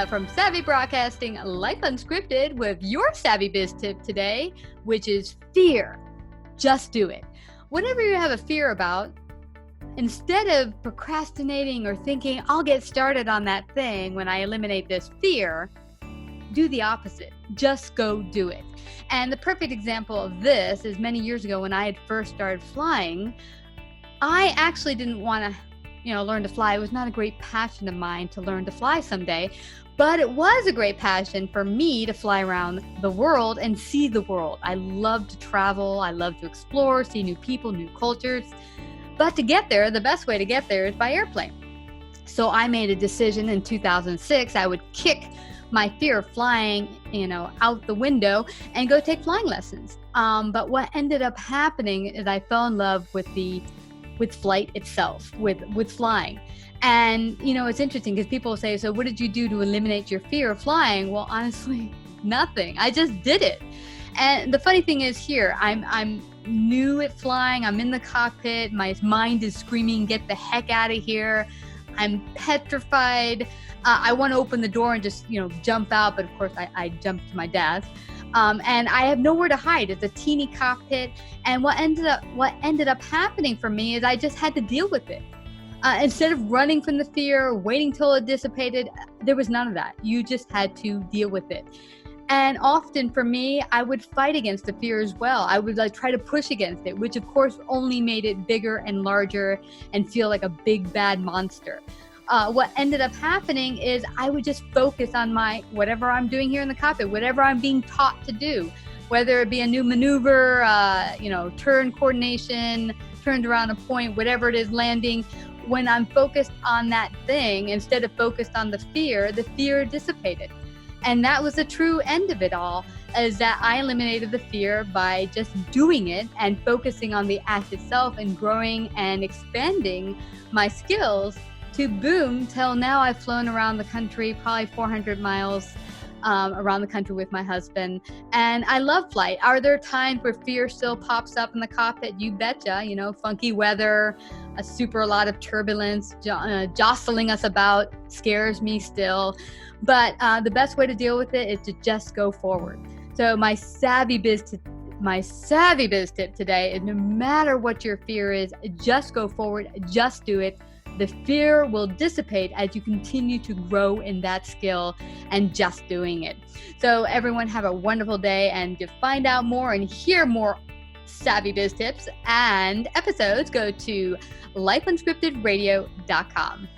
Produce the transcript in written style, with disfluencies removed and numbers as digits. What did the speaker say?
Jessica from Savvy Broadcasting Life Unscripted with your Savvy Biz tip today, which is fear. Just do it. Whatever you have a fear about, instead of procrastinating or thinking, I'll get started on that thing when I eliminate this fear, do the opposite. Just go do it. And the perfect example of this is many years ago when I had first started flying. I actually didn't want to learn to fly. It was not a great passion of mine to learn to fly someday, but it was a great passion for me to fly around the world and see the world. I love to travel. I love to explore, see new people, new cultures. But to get there, the best way to get there is by airplane. So I made a decision in 2006, I would kick my fear of flying, out the window and go take flying lessons. But what ended up happening is I fell in love with flight itself, with flying. And, it's interesting because people say, so what did you do to eliminate your fear of flying? Well, honestly, nothing. I just did it. And the funny thing is here, I'm new at flying. I'm in the cockpit. My mind is screaming, get the heck out of here. I'm petrified. I want to open the door and just, jump out. But of course I jumped to my death. And I have nowhere to hide. It's a teeny cockpit. And what ended up happening for me is I just had to deal with it. Instead of running from the fear, waiting till it dissipated, there was none of that. You just had to deal with it. And often for me, I would fight against the fear as well. I would try to push against it, which of course only made it bigger and larger and feel like a big bad monster. What ended up happening is I would just focus on whatever I'm doing here in the cockpit, whatever I'm being taught to do, whether it be a new maneuver, turn coordination, turned around a point, whatever it is, landing. When I'm focused on that thing, instead of focused on the fear dissipated. And that was the true end of it all, is that I eliminated the fear by just doing it and focusing on the act itself and growing and expanding my skills to boom, till now I've flown around the country, probably 400 miles around the country with my husband. And I love flight. Are there times where fear still pops up in the cockpit? You betcha, funky weather, a lot of turbulence, jostling us about scares me still. But the best way to deal with it is to just go forward. So my savvy biz tip today is no matter what your fear is, just go forward, just do it. The fear will dissipate as you continue to grow in that skill and just doing it. So everyone have a wonderful day, and to find out more and hear more Savvy Biz tips and episodes, go to lifeunscriptedradio.com.